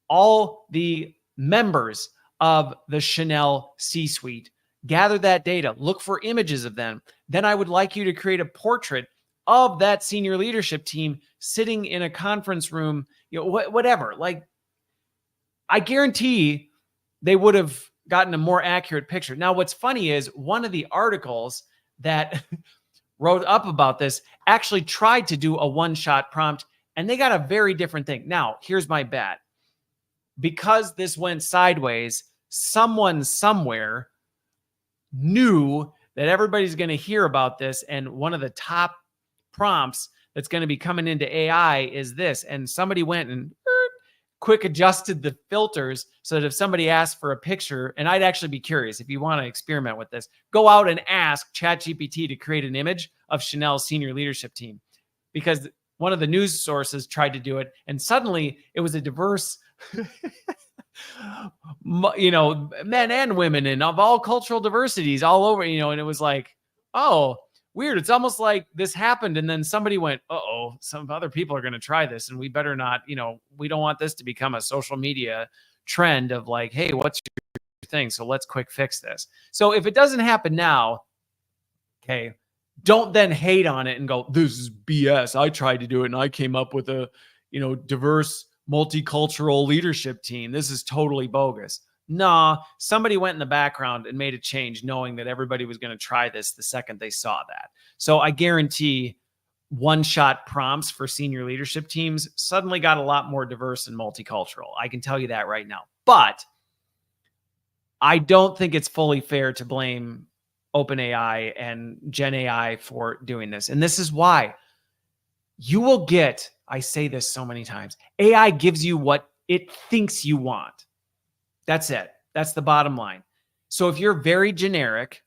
A: all the members of the Chanel C-suite, gather that data, look for images of them. Then I would like you to create a portrait of that senior leadership team sitting in a conference room, whatever. Like, I guarantee they would have gotten a more accurate picture. Now, what's funny is one of the articles that wrote up about this actually tried to do a one-shot prompt, and they got a very different thing. Now, here's my bet. Because this went sideways, someone somewhere knew that everybody's going to hear about this, and one of the top prompts that's going to be coming into AI is this. And somebody went and quick adjusted the filters so that if somebody asked for a picture, and I'd actually be curious if you want to experiment with this, go out and ask ChatGPT to create an image of Chanel's senior leadership team, because one of the news sources tried to do it, and suddenly it was a diverse, men and women and of all cultural diversities all over, and it was like, oh, weird. It's almost like this happened, and then somebody went, uh-oh, some other people are going to try this, and we better not, we don't want this to become a social media trend of like, hey, what's your thing? So let's quick fix this. So if it doesn't happen now, okay, Don't then hate on it and go, this is BS. I tried to do it and I came up with a, diverse multicultural leadership team. This is totally bogus. Nah, somebody went in the background and made a change knowing that everybody was going to try this the second they saw that. So I guarantee one-shot prompts for senior leadership teams suddenly got a lot more diverse and multicultural. I can tell you that right now. But I don't think it's fully fair to blame OpenAI and Gen AI for doing this. And this is why you will get, I say this so many times, AI gives you what it thinks you want. That's it. That's the bottom line. So if you're very generic,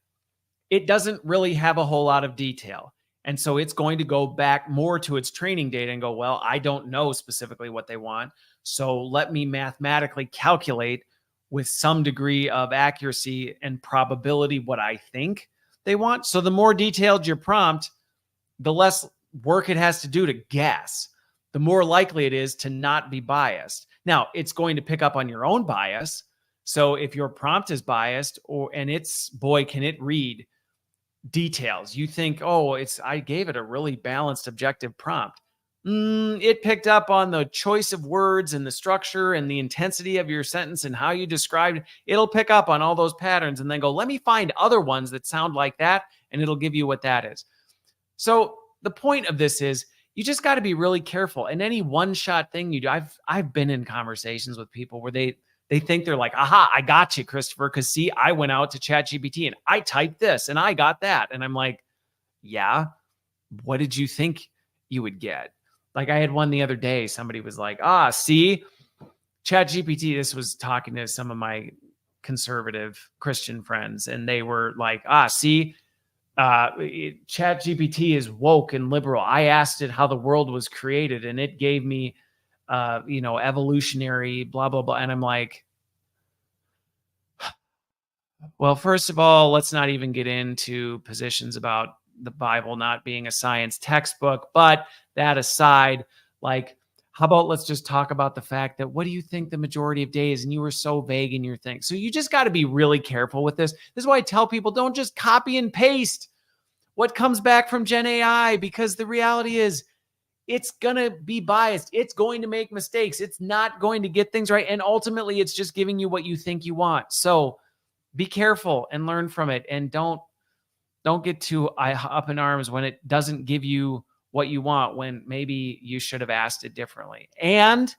A: it doesn't really have a whole lot of detail. And so it's going to go back more to its training data and go, well, I don't know specifically what they want. So let me mathematically calculate with some degree of accuracy and probability what I think they want. So the more detailed your prompt, the less work it has to do to guess, the more likely it is to not be biased. Now, it's going to pick up on your own bias. So if your prompt is biased and it's, boy, can it read details. You think, oh, I gave it a really balanced, objective prompt. It picked up on the choice of words and the structure and the intensity of your sentence and how you described it. It'll pick up on all those patterns and then go, let me find other ones that sound like that, and it'll give you what that is. So the point of this is you just got to be really careful. And any one-shot thing you do, I've been in conversations with people where they think they're like, aha, I got you, Christopher, because see, I went out to ChatGPT and I typed this and I got that. And I'm like, yeah, what did you think you would get? Like I had one the other day, somebody was like, see, ChatGPT, this was talking to some of my conservative Christian friends, and they were like, see, ChatGPT is woke and liberal. I asked it how the world was created and it gave me evolutionary, blah, blah, blah. And I'm like, well, first of all, let's not even get into positions about the Bible not being a science textbook. But that aside, like, how about let's just talk about the fact that what do you think the majority of days? And you were so vague in your thing. So you just got to be really careful with this. This is why I tell people, don't just copy and paste what comes back from Gen AI, because the reality is it's going to be biased. It's going to make mistakes. It's not going to get things right. And ultimately, it's just giving you what you think you want. So be careful and learn from it. And don't get too up in arms when it doesn't give you what you want, when maybe you should have asked it differently. And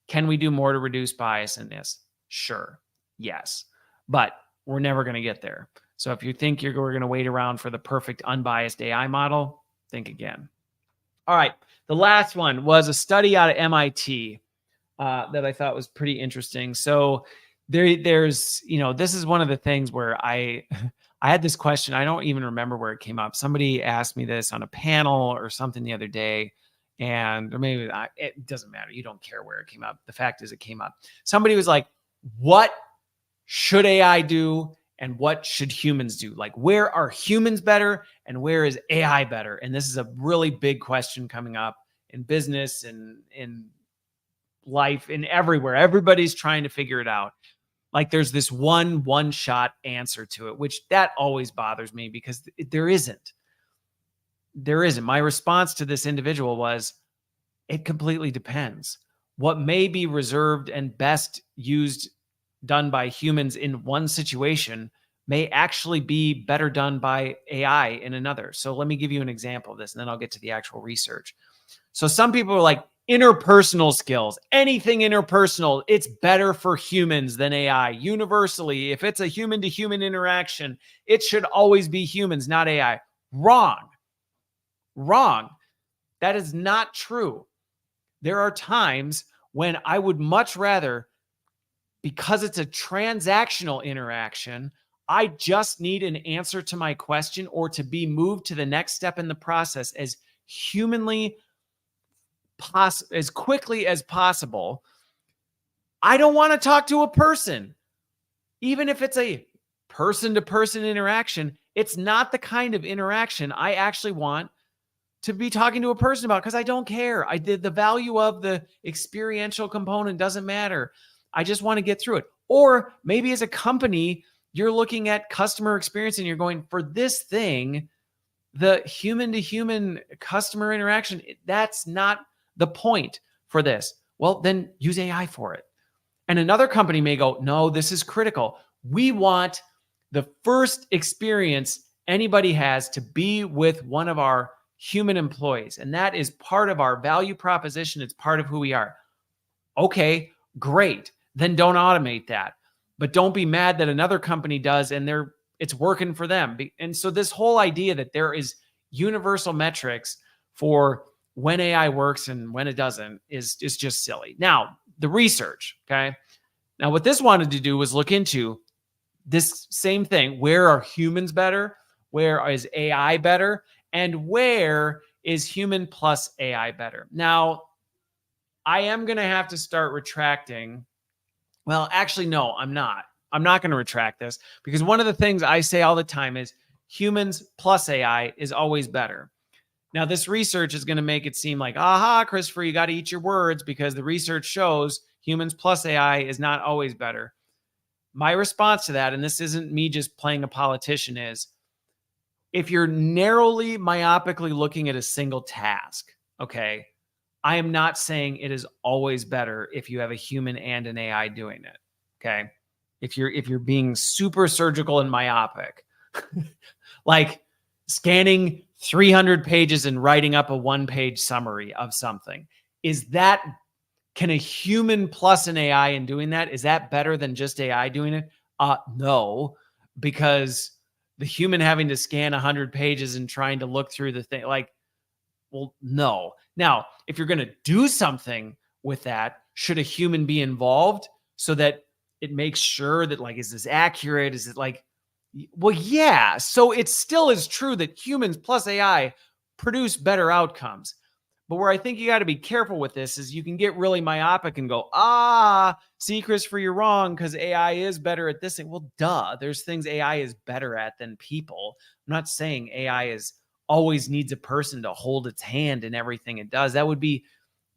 A: can we do more to reduce bias in this? Sure. Yes. But we're never going to get there. So if you think we're going to wait around for the perfect unbiased AI model, think again. All right. The last one was a study out of MIT that I thought was pretty interesting. So there's, this is one of the things where I had this question. I don't even remember where it came up. Somebody asked me this on a panel or something the other day, or maybe it doesn't matter. You don't care where it came up. The fact is it came up. Somebody was like, what should AI do? And what should humans do? Like, where are humans better and where is AI better? And this is a really big question coming up in business and in life and everywhere. Everybody's trying to figure it out. Like there's this one-shot answer to it, which that always bothers me because there isn't. There isn't. My response to this individual was, it completely depends. What may be reserved and best used done by humans in one situation may actually be better done by AI in another. So let me give you an example of this, and then I'll get to the actual research. So some people are like, interpersonal skills, anything interpersonal, it's better for humans than AI. Universally, if it's a human-to-human interaction, it should always be humans, not AI. Wrong. That is not true. There are times when I would much rather, because it's a transactional interaction, I just need an answer to my question or to be moved to the next step in the process as as quickly as possible. I don't want to talk to a person. Even if it's a person-to-person interaction, it's not the kind of interaction I actually want to be talking to a person about because I don't care. The value of the experiential component doesn't matter. I just want to get through it. Or maybe as a company, you're looking at customer experience and you're going, for this thing, the human to human customer interaction, that's not the point for this. Well, then use AI for it. And another company may go, no, this is critical. We want the first experience anybody has to be with one of our human employees. And that is part of our value proposition. It's part of who we are. Okay, great. Then don't automate that. But don't be mad that another company does and it's working for them. And so this whole idea that there is universal metrics for when AI works and when it doesn't is just silly. Now, the research, okay? Now, what this wanted to do was look into this same thing. Where are humans better? Where is AI better? And where is human plus AI better? Now, I am going to have to start retracting. Well, actually, no, I'm not. I'm not going to retract this because one of the things I say all the time is humans plus AI is always better. Now, this research is going to make it seem like, aha, Christopher, you got to eat your words because the research shows humans plus AI is not always better. My response to that, and this isn't me just playing a politician, is if you're narrowly, myopically looking at a single task, okay, I am not saying it is always better if you have a human and an AI doing it, okay? If you're being super surgical and myopic, like scanning 300 pages and writing up a one-page summary of something, can a human plus an AI in doing that, is that better than just AI doing it? No, because the human having to scan 100 pages and trying to look through the thing, like, well, no. Now, if you're going to do something with that, should a human be involved so that it makes sure that, like, is this accurate? Is it like, well, yeah. So it still is true that humans plus AI produce better outcomes. But where I think you got to be careful with this is you can get really myopic and go, see, Christopher, you're wrong because AI is better at this thing. Well, duh. There's things AI is better at than people. I'm not saying AI always needs a person to hold its hand in everything it does. That would be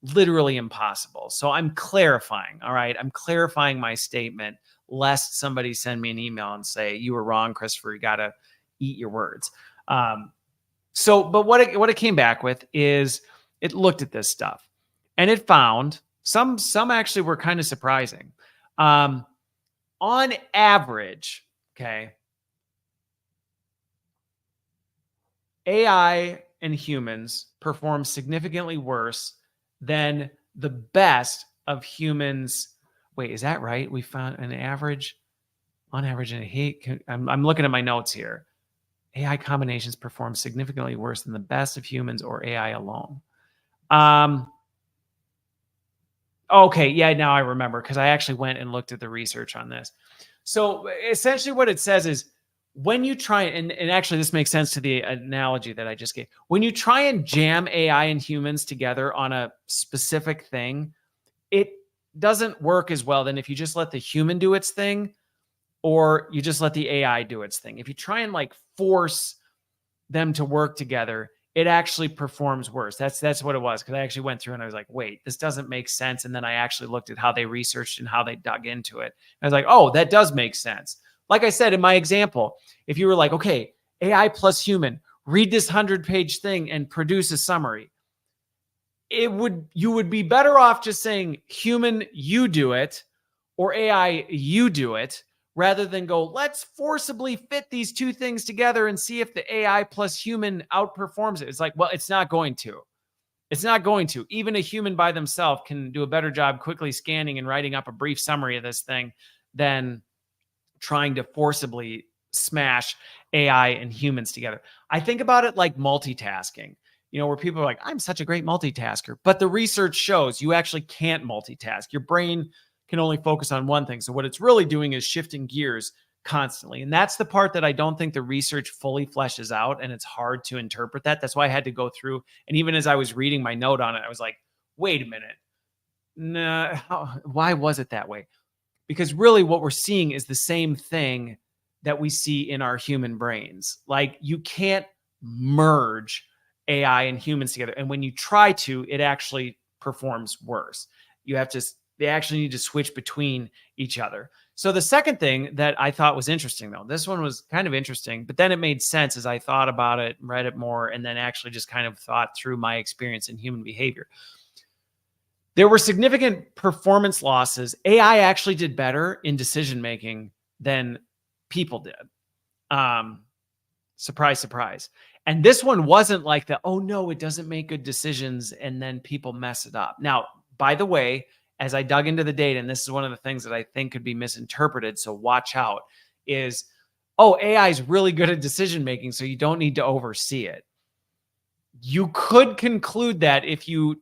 A: literally impossible. So I'm clarifying. All right. I'm clarifying my statement lest somebody send me an email and say, you were wrong, Christopher. You got to eat your words. But what it came back with is it looked at this stuff and it found some actually were kind of surprising. On average, okay, AI and humans perform significantly worse than the best of humans. Wait, is that right? We found on average, and I'm looking at my notes here. AI combinations perform significantly worse than the best of humans or AI alone. Okay, yeah, now I remember because I actually went and looked at the research on this. So essentially what it says is when you try, and actually this makes sense to the analogy that I just gave. When you try and jam AI and humans together on a specific thing, it doesn't work as well than if you just let the human do its thing or you just let the AI do its thing. If you try and like force them to work together, it actually performs worse. That's what it was. Because I actually went through and I was like, wait, this doesn't make sense. And then I actually looked at how they researched and how they dug into it. I was like, oh, that does make sense. Like I said in my example, if you were like, okay, AI plus human, read this 100-page thing and produce a summary, you would be better off just saying human, you do it, or AI, you do it, rather than go, let's forcibly fit these two things together and see if the AI plus human outperforms it. It's like, well, it's not going to. It's not going to. Even a human by themselves can do a better job quickly scanning and writing up a brief summary of this thing than trying to forcibly smash AI and humans together. I think about it like multitasking, where people are like, I'm such a great multitasker. But the research shows you actually can't multitask. Your brain can only focus on one thing. So what it's really doing is shifting gears constantly. And that's the part that I don't think the research fully fleshes out. And it's hard to interpret that. That's why I had to go through. And even as I was reading my note on it, I was like, wait a minute. Nah, why was it that way? Because really what we're seeing is the same thing that we see in our human brains. Like you can't merge AI and humans together. And when you try to, it actually performs worse. You have to They actually need to switch between each other. So the second thing that I thought was interesting, though, this one was kind of interesting, but then it made sense as I thought about it, read it more, and then actually just kind of thought through my experience in human behavior. There were significant performance losses. AI actually did better in decision-making than people did. Surprise, surprise. And this one wasn't like the, oh no, it doesn't make good decisions and then people mess it up. Now, by the way, as I dug into the data, and this is one of the things that I think could be misinterpreted, so watch out, is, oh, AI is really good at decision-making, so you don't need to oversee it. You could conclude that if you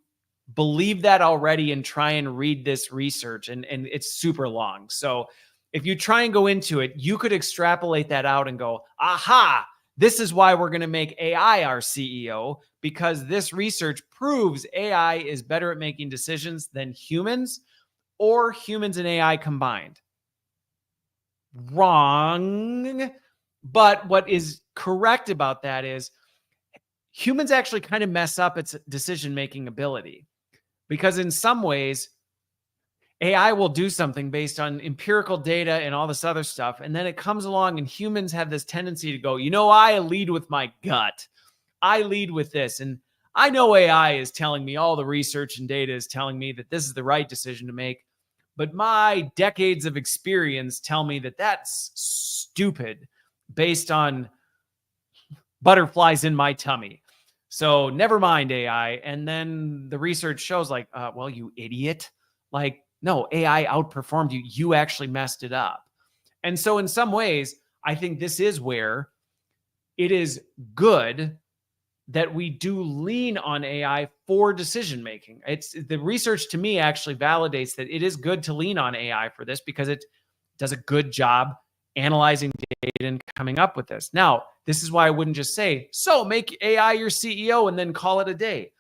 A: believe that already and try and read this research, and it's super long. So if you try and go into it, you could extrapolate that out and go, aha, this is why we're going to make AI our CEO, because this research proves AI is better at making decisions than humans or humans and AI combined. Wrong. But what is correct about that is humans actually kind of mess up its decision-making ability, because in some ways, AI will do something based on empirical data and all this other stuff. And then it comes along and humans have this tendency to go, I lead with my gut. I lead with this. And I know AI is telling me, all the research and data is telling me that this is the right decision to make. But my decades of experience tell me that that's stupid based on butterflies in my tummy. So never mind AI. And then the research shows like, well, you idiot. Like, no, AI outperformed you. You actually messed it up. And so in some ways, I think this is where it is good that we do lean on AI for decision-making. It's the research to me actually validates that it is good to lean on AI for this, because it does a good job analyzing data and coming up with this. Now, this is why I wouldn't just say, so make AI your CEO and then call it a day.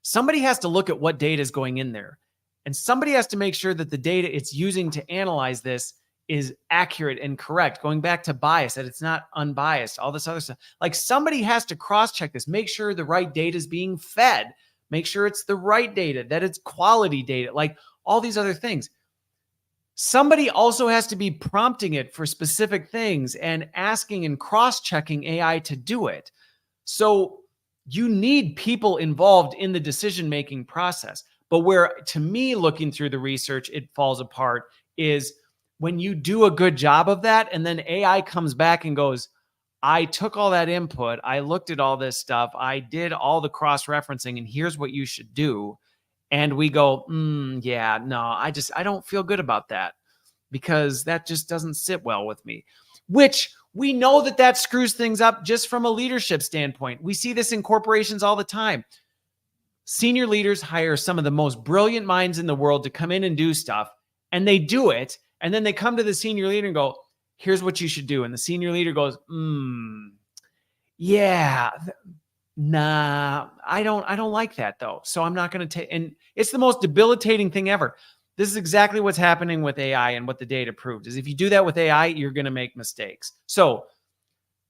A: Somebody has to look at what data is going in there. And somebody has to make sure that the data it's using to analyze this is accurate and correct. Going back to bias, that it's not unbiased, all this other stuff. Like, somebody has to cross-check this, make sure the right data is being fed, make sure it's the right data, that it's quality data, like all these other things. Somebody also has to be prompting it for specific things and asking and cross-checking AI to do it. So you need people involved in the decision-making process. But where, to me, looking through the research, it falls apart is when you do a good job of that, and then AI comes back and goes, I took all that input, I looked at all this stuff, I did all the cross-referencing, and here's what you should do. And we go, yeah, no, I don't feel good about that, because that just doesn't sit well with me. Which we know that screws things up just from a leadership standpoint. We see this in corporations all the time. Senior leaders hire some of the most brilliant minds in the world to come in and do stuff, and they do it. And then they come to the senior leader and go, here's what you should do. And the senior leader goes, yeah, nah, I don't like that though. So I'm not going to take, and it's the most debilitating thing ever. This is exactly what's happening with AI, and what the data proved is if you do that with AI, you're going to make mistakes. So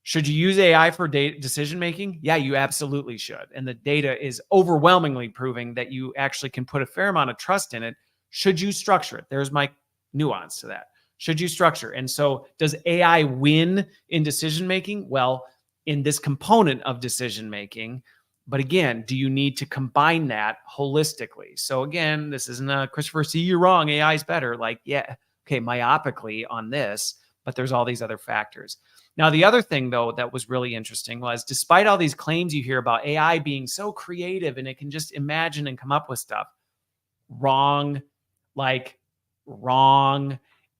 A: should you use AI for decision-making? Yeah, you absolutely should. And the data is overwhelmingly proving that you actually can put a fair amount of trust in it. Should you structure it? There's my nuance to that. Should you structure? And so does AI win in decision-making? Well, in this component of decision-making. But again, do you need to combine that holistically? So again, this isn't a Christopher C, you're wrong, AI is better. Like, yeah, okay, myopically on this, but there's all these other factors. Now, the other thing, though, that was really interesting was, despite all these claims you hear about AI being so creative and it can just imagine and come up with stuff, wrong.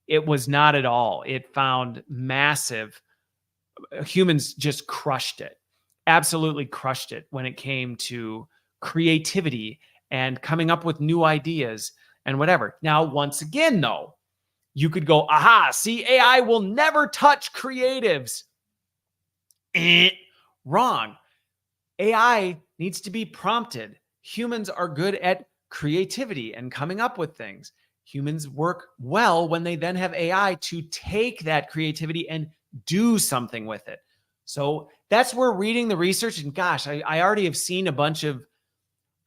A: It was not at all. It found massive, humans just crushed it, absolutely crushed it when it came to creativity and coming up with new ideas and whatever. Now, once again, though, you could go, aha, see, AI will never touch creatives. Wrong. AI needs to be prompted. Humans are good at creativity and coming up with things. Humans work well when they then have AI to take that creativity and do something with it. So that's where reading the research, and gosh, I already have seen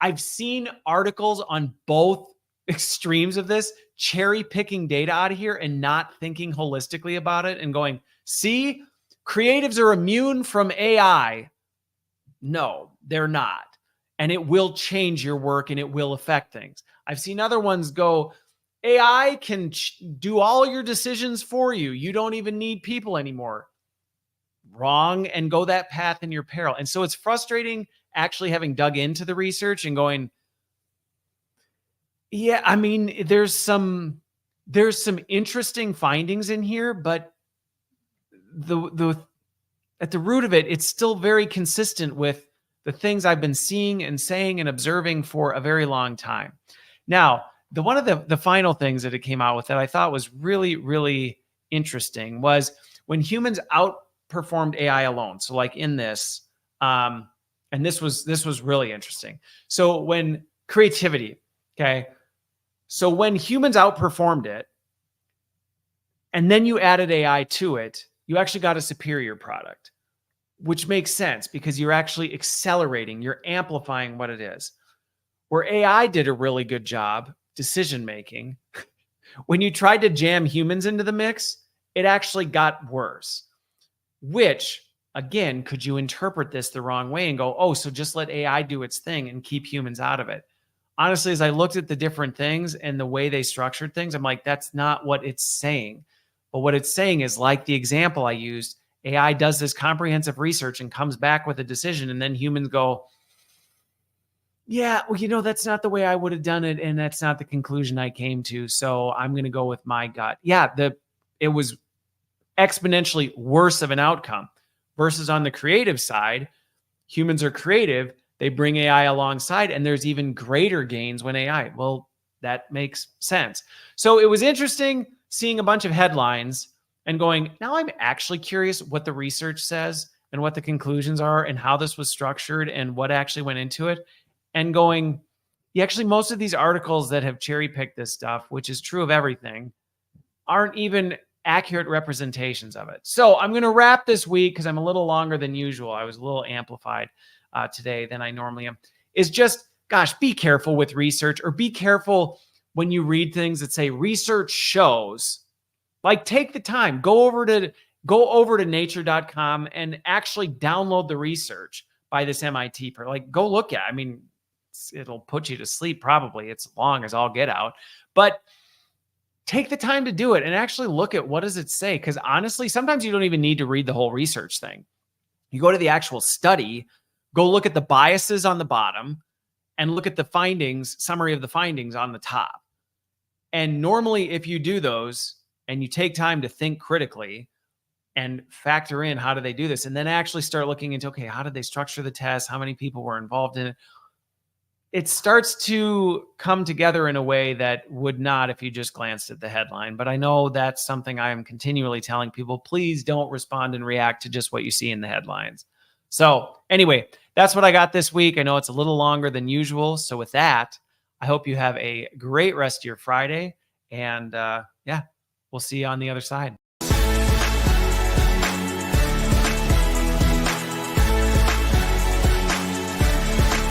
A: I've seen articles on both extremes of this, cherry picking data out of here and not thinking holistically about it and going, see, creatives are immune from AI. No, they're not. And it will change your work and it will affect things. I've seen other ones go, AI can do all your decisions for you. You don't even need people anymore. Wrong, and go that path in your peril. And so it's frustrating actually having dug into the research and going, yeah, I mean, there's some interesting findings in here, but the at the root of it, it's still very consistent with the things I've been seeing and saying and observing for a very long time. Now, one of the final things that it came out with that I thought was really, really interesting was when humans outperformed AI alone. So like in this, and this was really interesting. So when creativity, okay, so when humans outperformed it, and then you added AI to it, you actually got a superior product, which makes sense because you're actually accelerating, you're amplifying what it is. Where AI did a really good job decision making, when you tried to jam humans into the mix, it actually got worse. Which, again, could you interpret this the wrong way and go, oh, so just let AI do its thing and keep humans out of it? Honestly, as I looked at the different things and the way they structured things, I'm like, that's not what it's saying. But what it's saying is, like the example I used, AI does this comprehensive research and comes back with a decision, and then humans go, yeah, well, that's not the way I would have done it, and that's not the conclusion I came to, so I'm going to go with my gut. Yeah, it was exponentially worse of an outcome versus on the creative side, humans are creative. They bring AI alongside, and there's even greater gains when AI. Well, that makes sense. So it was interesting seeing a bunch of headlines and going, now I'm actually curious what the research says and what the conclusions are and how this was structured and what actually went into it. And going, yeah, actually, most of these articles that have cherry picked this stuff, which is true of everything, aren't even accurate representations of it. So I'm going to wrap this week because I'm a little longer than usual. I was a little amplified today than I normally am. Is just, gosh, be careful with research, or be careful when you read things that say research shows. Like, take the time, go over to nature.com and actually download the research by this MIT. Like, go look at it. I mean, it'll put you to sleep probably. It's long as all get out. But take the time to do it and actually look at what does it say. Because honestly, sometimes you don't even need to read the whole research thing. You go to the actual study, go look at the biases on the bottom, and look at the findings, summary of the findings on the top. And normally, if you do those and you take time to think critically and factor in how do they do this, and then actually start looking into, okay, how did they structure the test? How many people were involved in it? It starts to come together in a way that would not if you just glanced at the headline. But I know that's something I am continually telling people, please don't respond and react to just what you see in the headlines. So anyway, that's what I got this week. I know it's a little longer than usual. So with that, I hope you have a great rest of your Friday. And yeah, we'll see you on the other side.